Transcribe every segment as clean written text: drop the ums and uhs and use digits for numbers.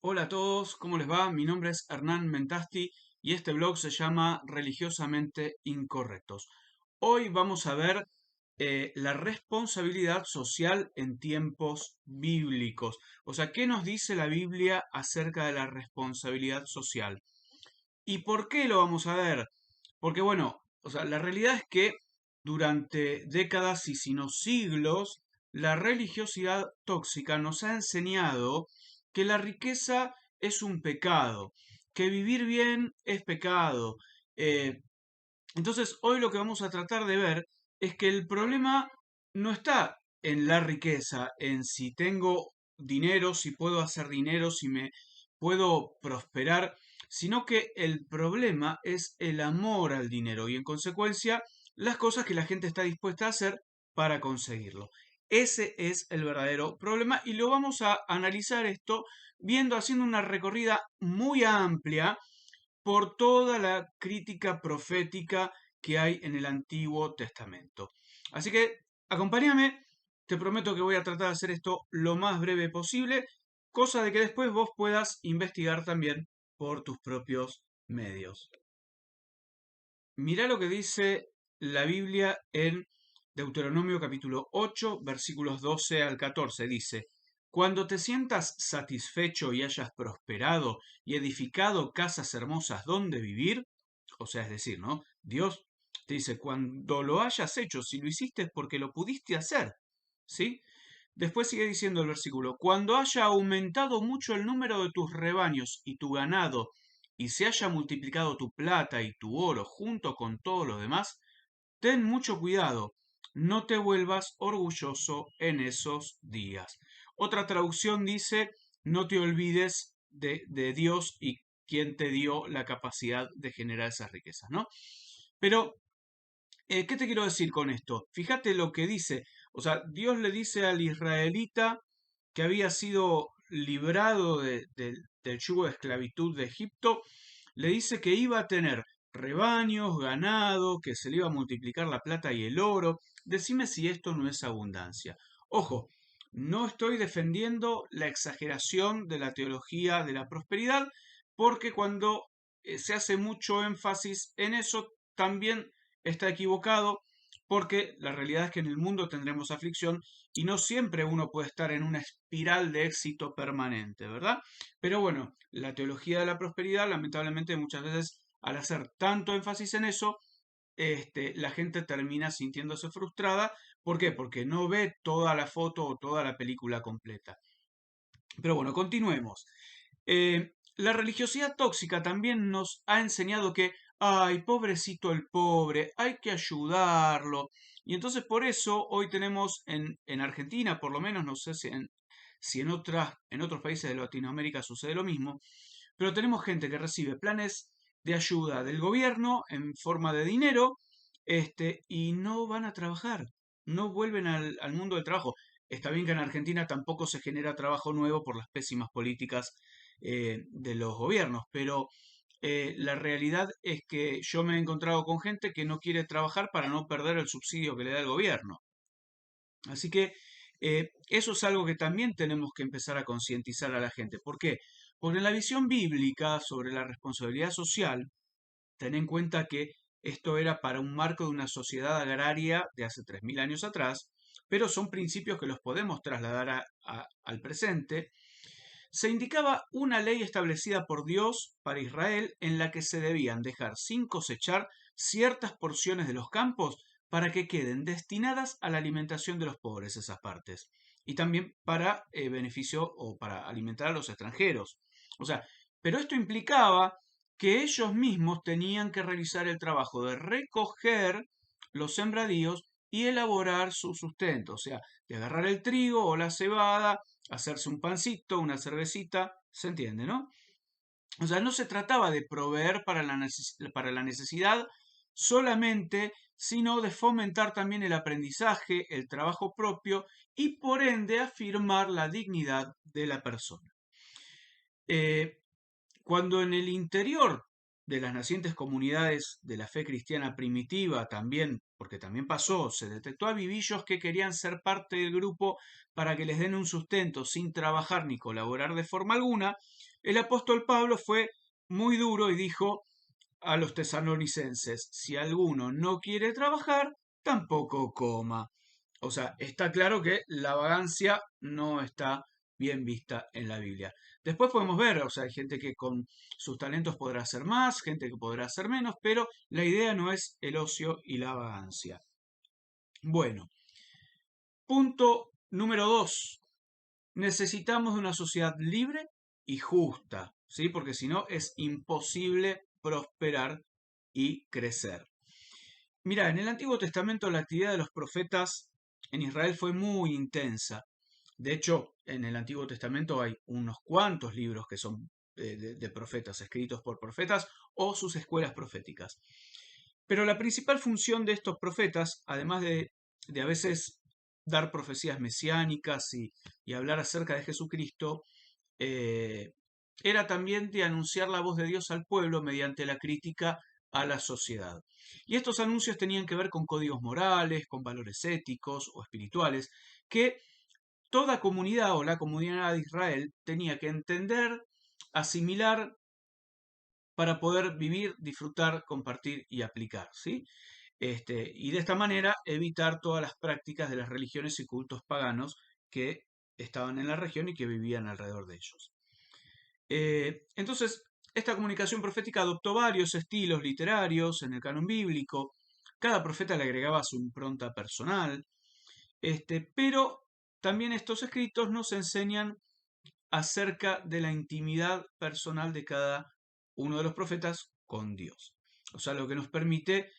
Hola a todos, ¿cómo les va? Mi nombre es Hernán Mentasti y este blog se llama Religiosamente Incorrectos. Hoy vamos a ver la responsabilidad social en tiempos bíblicos. O sea, ¿qué nos dice la Biblia acerca de la responsabilidad social? ¿Y por qué lo vamos a ver? Porque bueno, o sea, la realidad es que durante décadas y si no siglos, la religiosidad tóxica nos ha enseñado que la riqueza es un pecado, que vivir bien es pecado. Eh, entonces, hoy lo que vamos a tratar de ver es que el problema no está en la riqueza, en si tengo dinero, si puedo hacer dinero, si me puedo prosperar, sino que el problema es el amor al dinero y en consecuencia las cosas que la gente está dispuesta a hacer para conseguirlo. Ese es el verdadero problema y lo vamos a analizar esto viendo, haciendo una recorrida muy amplia por toda la crítica profética que hay en el Antiguo Testamento. Así que acompáñame, te prometo que voy a tratar de hacer esto lo más breve posible, cosa de que después vos puedas investigar también por tus propios medios. Mirá lo que dice la Biblia en Deuteronomio capítulo 8, versículos 12 al 14. Dice, Cuando te sientas satisfecho y hayas prosperado y edificado casas hermosas donde vivir, o sea, es decir, ¿no? Dios te dice, cuando lo hayas hecho, si lo hiciste es porque lo pudiste hacer, ¿sí? Después sigue diciendo el versículo, cuando haya aumentado mucho el número de tus rebaños y tu ganado, y se haya multiplicado tu plata y tu oro junto con todo lo demás, ten mucho cuidado, no te vuelvas orgulloso en esos días. Otra traducción dice, no te olvides de Dios y quien te dio la capacidad de generar esas riquezas, ¿no? Pero ¿qué te quiero decir con esto? Fíjate lo que dice. O sea, Dios le dice al israelita que había sido librado del yugo de esclavitud de Egipto, le dice que iba a tener rebaños, ganado, que se le iba a multiplicar la plata y el oro. Decime si esto no es abundancia. Ojo, no estoy defendiendo la exageración de la teología de la prosperidad, porque cuando se hace mucho énfasis en eso, también está equivocado, porque la realidad es que en el mundo tendremos aflicción y no siempre uno puede estar en una espiral de éxito permanente, ¿verdad? Pero bueno, la teología de la prosperidad, lamentablemente muchas veces al hacer tanto énfasis en eso, la gente termina sintiéndose frustrada. ¿Por qué? Porque no ve toda la foto o toda la película completa. Pero bueno, continuemos. La religiosidad tóxica también nos ha enseñado que, ay, pobrecito el pobre, hay que ayudarlo. Y entonces por eso hoy tenemos en Argentina, por lo menos, no sé si en otros países de Latinoamérica sucede lo mismo, pero tenemos gente que recibe planes de ayuda del gobierno en forma de dinero, y no van a trabajar, no vuelven al mundo del trabajo. Está bien que en Argentina tampoco se genera trabajo nuevo por las pésimas políticas de los gobiernos, pero la realidad es que yo me he encontrado con gente que no quiere trabajar para no perder el subsidio que le da el gobierno. Así que eso es algo que también tenemos que empezar a concientizar a la gente. ¿Por qué? Porque en la visión bíblica sobre la responsabilidad social, ten en cuenta que esto era para un marco de una sociedad agraria de hace 3.000 años atrás, pero son principios que los podemos trasladar al presente. Se indicaba una ley establecida por Dios para Israel en la que se debían dejar sin cosechar ciertas porciones de los campos para que queden destinadas a la alimentación de los pobres esas partes y también para beneficio o para alimentar a los extranjeros. O sea, pero esto implicaba que ellos mismos tenían que realizar el trabajo de recoger los sembradíos y elaborar su sustento, o sea, de agarrar el trigo o la cebada, hacerse un pancito, una cervecita, se entiende, ¿no? O sea, no se trataba de proveer para la necesidad solamente, sino de fomentar también el aprendizaje, el trabajo propio y por ende afirmar la dignidad de la persona. Eh, Cuando en el interior de las nacientes comunidades de la fe cristiana primitiva, también porque también pasó, se detectó a vivillos que querían ser parte del grupo para que les den un sustento sin trabajar ni colaborar de forma alguna, el apóstol Pablo fue muy duro y dijo a los tesalonicenses, si alguno no quiere trabajar, tampoco coma. O sea, está claro que la vagancia no está bien vista en la Biblia. Después podemos ver, o sea, hay gente que con sus talentos podrá hacer más, gente que podrá hacer menos, pero la idea no es el ocio y la vagancia. Bueno, punto número 2. Necesitamos de una sociedad libre y justa, ¿sí? Porque si no es imposible prosperar y crecer. Mira, en el Antiguo Testamento la actividad de los profetas en Israel fue muy intensa. De hecho, en el Antiguo Testamento hay unos cuantos libros que son de profetas, escritos por profetas o sus escuelas proféticas. Pero la principal función de estos profetas, además de a veces dar profecías mesiánicas y hablar acerca de Jesucristo, eh, era también de anunciar la voz de Dios al pueblo mediante la crítica a la sociedad. Y estos anuncios tenían que ver con códigos morales, con valores éticos o espirituales, que toda comunidad o la comunidad de Israel tenía que entender, asimilar para poder vivir, disfrutar, compartir y aplicar, ¿sí? Y de esta manera evitar todas las prácticas de las religiones y cultos paganos que estaban en la región y que vivían alrededor de ellos. Entonces, esta comunicación profética adoptó varios estilos literarios en el canon bíblico. Cada profeta le agregaba su impronta personal, pero también estos escritos nos enseñan acerca de la intimidad personal de cada uno de los profetas con Dios. O sea, lo que nos permite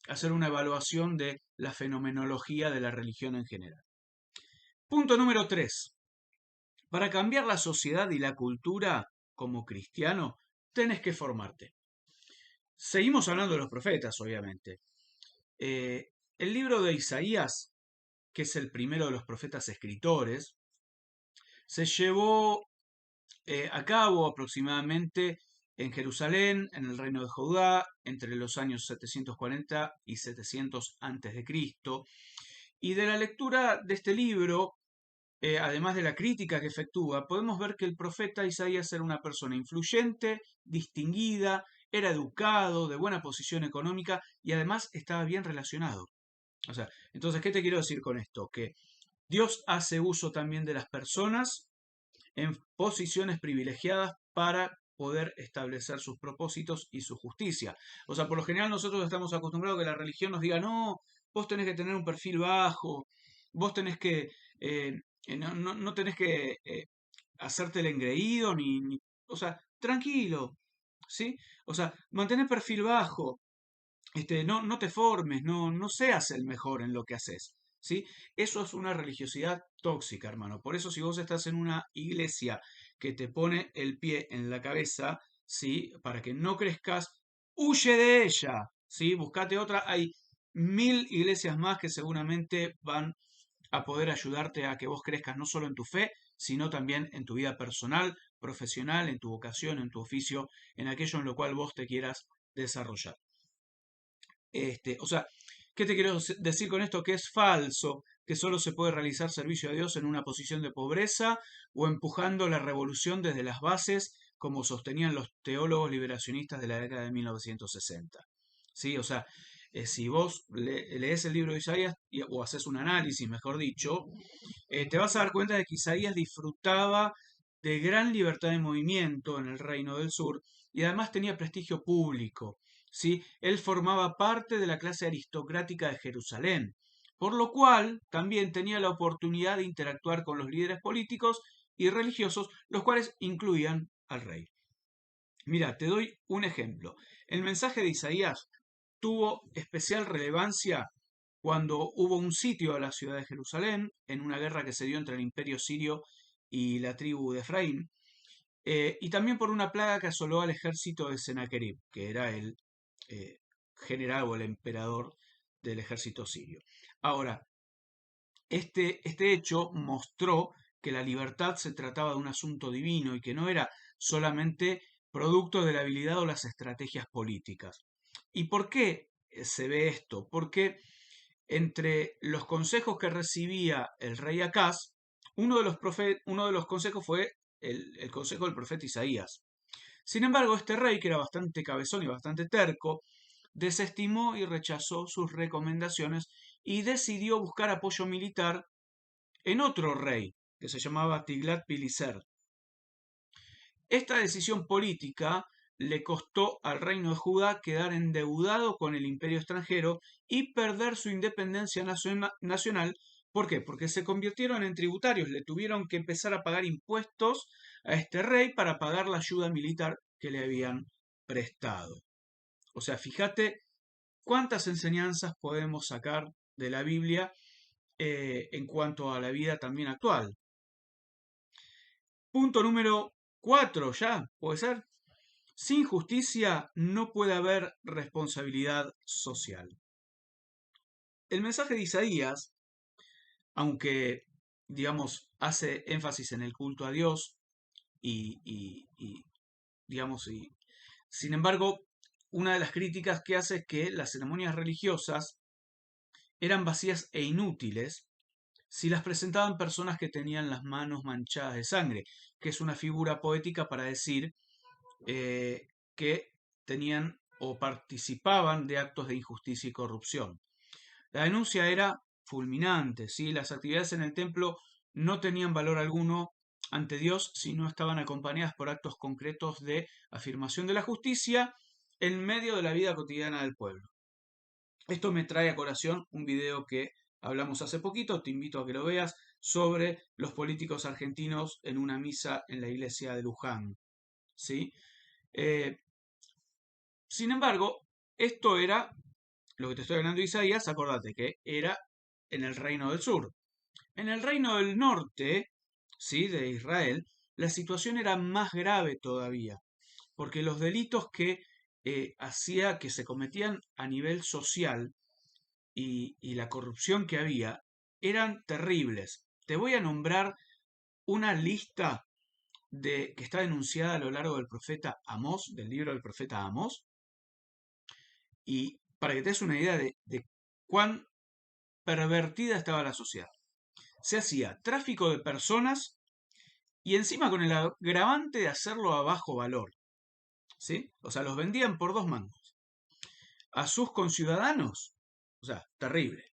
hacer una evaluación de la fenomenología de la religión en general. Punto número 3. Para cambiar la sociedad y la cultura como cristiano, tenés que formarte. Seguimos hablando de los profetas, obviamente. Eh, el libro de Isaías, que es el primero de los profetas escritores, se llevó a cabo aproximadamente en Jerusalén, en el reino de Judá, entre los años 740 y 700 a.C. Y de la lectura de este libro, además de la crítica que efectúa, podemos ver que el profeta Isaías era una persona influyente, distinguida, era educado, de buena posición económica y además estaba bien relacionado. O sea, entonces, ¿qué te quiero decir con esto? Que Dios hace uso también de las personas en posiciones privilegiadas para poder establecer sus propósitos y su justicia. O sea, por lo general nosotros estamos acostumbrados a que la religión nos diga, no, vos tenés que tener un perfil bajo, vos tenés que, no tenés que hacerte el engreído, o sea, tranquilo, ¿sí? O sea, mantener perfil bajo, no te formes, no seas el mejor en lo que haces, ¿sí? Eso es una religiosidad tóxica, hermano. Por eso si vos estás en una iglesia que te pone el pie en la cabeza, ¿sí? Para que no crezcas, huye de ella, ¿sí? Buscate otra. Hay 1000 iglesias más que seguramente van a poder ayudarte a que vos crezcas no solo en tu fe, sino también en tu vida personal, profesional, en tu vocación, en tu oficio, en aquello en lo cual vos te quieras desarrollar. O sea, ¿qué te quiero decir con esto? Que es falso, que solo se puede realizar servicio a Dios en una posición de pobreza o empujando la revolución desde las bases, como sostenían los teólogos liberacionistas de la década de 1960. ¿Sí? O sea, si vos lees el libro de Isaías o haces un análisis, mejor dicho, te vas a dar cuenta de que Isaías disfrutaba de gran libertad de movimiento en el Reino del Sur y además tenía prestigio público. ¿Sí? Él formaba parte de la clase aristocrática de Jerusalén, por lo cual también tenía la oportunidad de interactuar con los líderes políticos y religiosos, los cuales incluían al rey. Mira, te doy un ejemplo. El mensaje de Isaías tuvo especial relevancia cuando hubo un sitio a la ciudad de Jerusalén en una guerra que se dio entre el imperio sirio y la tribu de Efraín, y también por una plaga que asoló al ejército de Sennacherib, que era el eh, general o el emperador del ejército sirio. Ahora, este hecho mostró que la libertad se trataba de un asunto divino y que no era solamente producto de la habilidad o las estrategias políticas. ¿Y por qué se ve esto? Porque entre los consejos que recibía el rey Acaz, uno de los consejos fue el consejo del profeta Isaías. Sin embargo, este rey, que era bastante cabezón y bastante terco, desestimó y rechazó sus recomendaciones y decidió buscar apoyo militar en otro rey, que se llamaba Tiglat-Pileser. Esta decisión política le costó al reino de Judá quedar endeudado con el imperio extranjero y perder su independencia nacional. ¿Por qué? Porque se convirtieron en tributarios, le tuvieron que empezar a pagar impuestos a este rey para pagar la ayuda militar que le habían prestado. O sea, fíjate cuántas enseñanzas podemos sacar de la Biblia en cuanto a la vida también actual. Punto número 4, ya, puede ser. Sin justicia no puede haber responsabilidad social. El mensaje de Isaías, aunque, digamos, hace énfasis en el culto a Dios digamos, sin embargo, una de las críticas que hace es que las ceremonias religiosas eran vacías e inútiles si las presentaban personas que tenían las manos manchadas de sangre, que es una figura poética para decir que tenían o participaban de actos de injusticia y corrupción. La denuncia era fulminante, ¿sí? Las actividades en el templo no tenían valor alguno ante Dios si no estaban acompañadas por actos concretos de afirmación de la justicia en medio de la vida cotidiana del pueblo. Esto me trae a colación un video que hablamos hace poquito, te invito a que lo veas, sobre los políticos argentinos en una misa en la iglesia de Luján. ¿Sí? Eh, Sin embargo, esto era, lo que te estoy hablando de Isaías, acordate que era en el reino del sur. En el reino del norte, ¿sí? De Israel, la situación era más grave todavía, porque los delitos que hacía que se cometían a nivel social y la corrupción que había eran terribles. Te voy a nombrar una lista que está denunciada a lo largo del profeta Amós, del libro del profeta Amós, y para que te des una idea de cuán pervertida estaba la sociedad. Se hacía tráfico de personas y encima con el agravante de hacerlo a bajo valor. ¿Sí? O sea, los vendían por 2 mangos. A sus conciudadanos, o sea, terrible.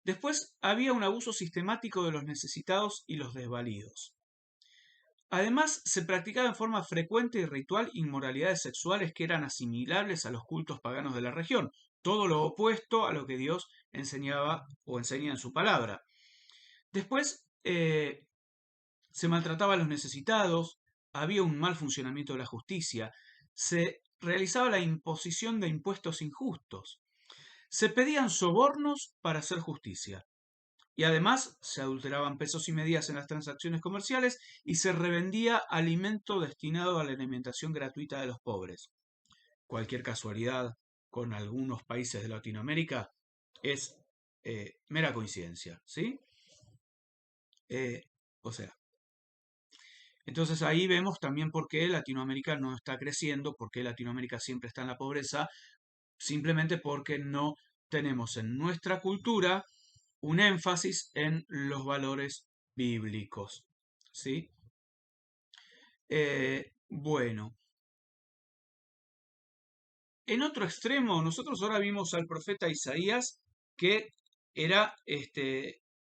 Después había un abuso sistemático de los necesitados y los desvalidos. Además, se practicaba en forma frecuente y ritual inmoralidades sexuales que eran asimilables a los cultos paganos de la región, todo lo opuesto a lo que Dios enseñaba o enseña en su palabra. Después, se maltrataba a los necesitados, había un mal funcionamiento de la justicia, se realizaba la imposición de impuestos injustos, se pedían sobornos para hacer justicia. Y además se adulteraban pesos y medidas en las transacciones comerciales y se revendía alimento destinado a la alimentación gratuita de los pobres. Cualquier casualidad con algunos países de Latinoamérica es mera coincidencia, ¿sí? O sea, entonces ahí vemos también por qué Latinoamérica no está creciendo, por qué Latinoamérica siempre está en la pobreza, simplemente porque no tenemos en nuestra cultura un énfasis en los valores bíblicos. ¿Sí? Bueno, en otro extremo, nosotros ahora vimos al profeta Isaías que era,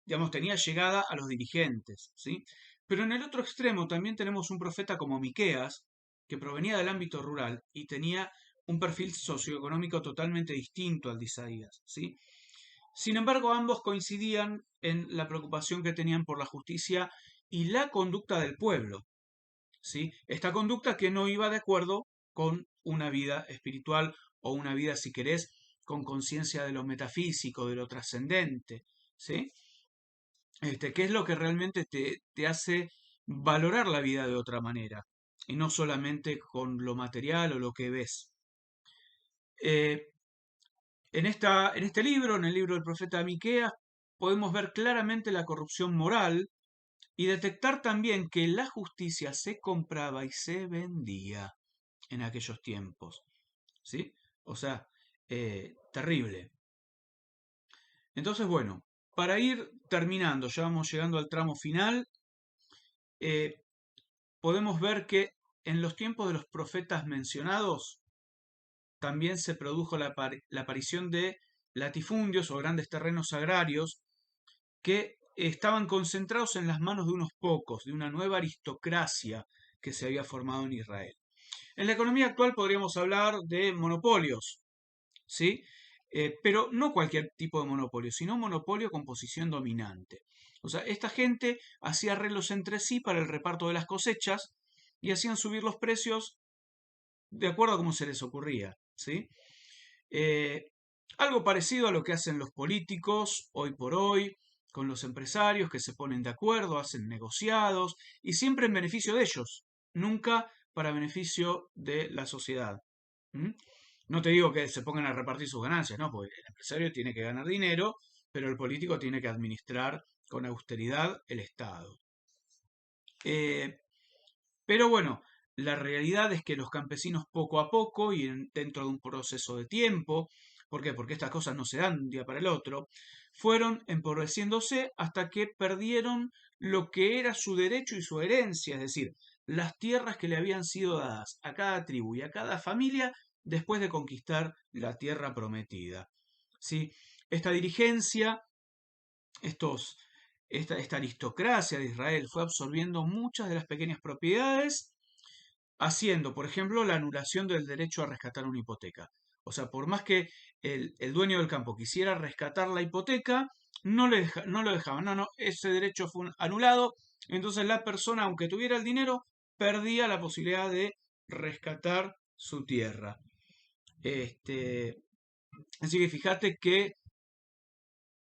digamos, tenía llegada a los dirigentes, ¿sí? Pero en el otro extremo también tenemos un profeta como Miqueas, que provenía del ámbito rural y tenía un perfil socioeconómico totalmente distinto al de Isaías, ¿sí? Sin embargo, ambos coincidían en la preocupación que tenían por la justicia y la conducta del pueblo, ¿sí? Esta conducta que no iba de acuerdo con una vida espiritual o una vida, si querés, con conciencia de lo metafísico, de lo trascendente, ¿sí? ¿Qué es lo que realmente te hace valorar la vida de otra manera? Y no solamente con lo material o lo que ves. Eh, en este libro, en el libro del profeta Miqueas, podemos ver claramente la corrupción moral y detectar también que la justicia se compraba y se vendía en aquellos tiempos. ¿Sí? O sea, terrible. Entonces, bueno, para ir terminando, ya vamos llegando al tramo final, eh, podemos ver que en los tiempos de los profetas mencionados también se produjo la aparición de latifundios o grandes terrenos agrarios que estaban concentrados en las manos de unos pocos, de una nueva aristocracia que se había formado en Israel. En la economía actual podríamos hablar de monopolios, ¿sí? Pero no cualquier tipo de monopolio, sino monopolio con posición dominante. O sea, esta gente hacía arreglos entre sí para el reparto de las cosechas y hacían subir los precios de acuerdo a cómo se les ocurría, ¿sí? Eh, Algo parecido a lo que hacen los políticos hoy por hoy, con los empresarios que se ponen de acuerdo, hacen negociados y siempre en beneficio de ellos, nunca para beneficio de la sociedad. ¿Mm? No te digo que se pongan a repartir sus ganancias, no, porque el empresario tiene que ganar dinero, pero el político tiene que administrar con austeridad el Estado. Eh, pero bueno, la realidad es que los campesinos poco a poco y dentro de un proceso de tiempo, ¿por qué? Porque estas cosas no se dan de un día para el otro, fueron empobreciéndose hasta que perdieron lo que era su derecho y su herencia, es decir, las tierras que le habían sido dadas a cada tribu y a cada familia después de conquistar la tierra prometida. ¿Sí? Esta dirigencia, esta aristocracia de Israel fue absorbiendo muchas de las pequeñas propiedades, haciendo, por ejemplo, la anulación del derecho a rescatar una hipoteca. O sea, por más que el dueño del campo quisiera rescatar la hipoteca, no lo dejaban. No, no, ese derecho fue anulado. Entonces la persona, aunque tuviera el dinero, perdía la posibilidad de rescatar su tierra. Así que fíjate qué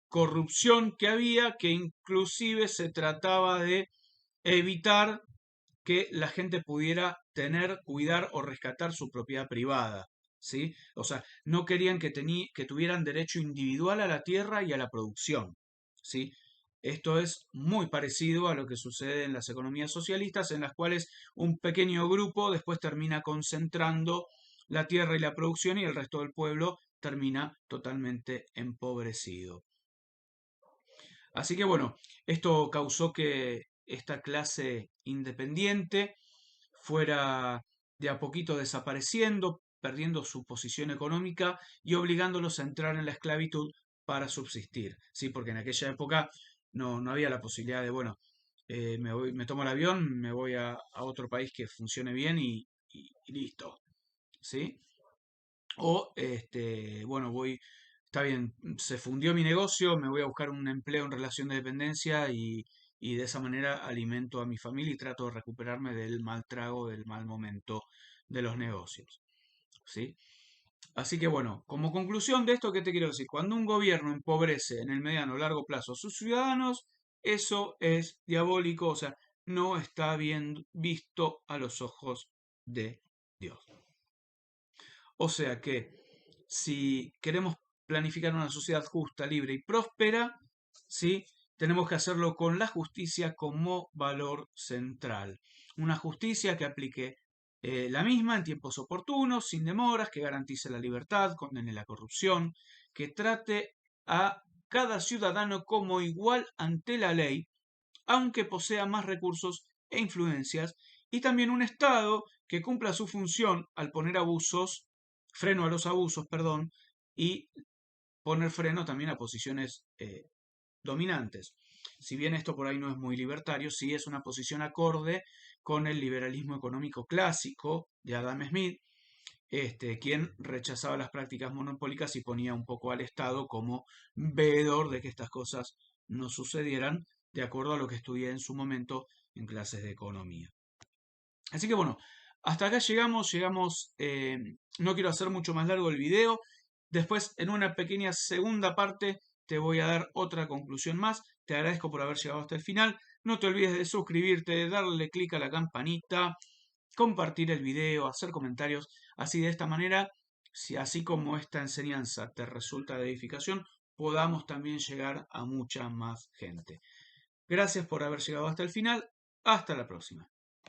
corrupción que había, que inclusive se trataba de evitar que la gente pudiera tener, cuidar o rescatar su propiedad privada, ¿sí? O sea, no querían que tuvieran derecho individual a la tierra y a la producción, ¿sí? Esto es muy parecido a lo que sucede en las economías socialistas, en las cuales un pequeño grupo después termina concentrando la tierra y la producción y el resto del pueblo termina totalmente empobrecido. Así que bueno, esto causó que esta clase independiente fuera de a poquito desapareciendo, perdiendo su posición económica y obligándolos a entrar en la esclavitud para subsistir. Sí, porque en aquella época no había la posibilidad de, bueno, me tomo el avión, me voy a otro país que funcione bien y listo. ¿Sí? O, bueno, está bien, se fundió mi negocio, me voy a buscar un empleo en relación de dependencia y de esa manera alimento a mi familia y trato de recuperarme del mal trago, del mal momento de los negocios. ¿Sí? Así que bueno, como conclusión de esto, ¿qué te quiero decir? Cuando un gobierno empobrece en el mediano o largo plazo a sus ciudadanos, eso es diabólico, o sea, no está bien visto a los ojos de Dios. O sea que si queremos planificar una sociedad justa, libre y próspera, ¿sí? Tenemos que hacerlo con la justicia como valor central. Una justicia que aplique la misma en tiempos oportunos, sin demoras, que garantice la libertad, condene la corrupción, que trate a cada ciudadano como igual ante la ley, aunque posea más recursos e influencias, y también un Estado que cumpla su función al poner freno a los abusos, perdón, y poner freno también a posiciones dominantes. Si bien esto por ahí no es muy libertario, sí es una posición acorde con el liberalismo económico clásico de Adam Smith, quien rechazaba las prácticas monopólicas y ponía un poco al Estado como veedor de que estas cosas no sucedieran, de acuerdo a lo que estudié en su momento en clases de economía. Así que bueno, hasta acá llegamos, no quiero hacer mucho más largo el video, después en una pequeña segunda parte te voy a dar otra conclusión más, te agradezco por haber llegado hasta el final, no te olvides de suscribirte, de darle clic a la campanita, compartir el video, hacer comentarios, así de esta manera, si así como esta enseñanza te resulta de edificación, podamos también llegar a mucha más gente. Gracias por haber llegado hasta el final, hasta la próxima.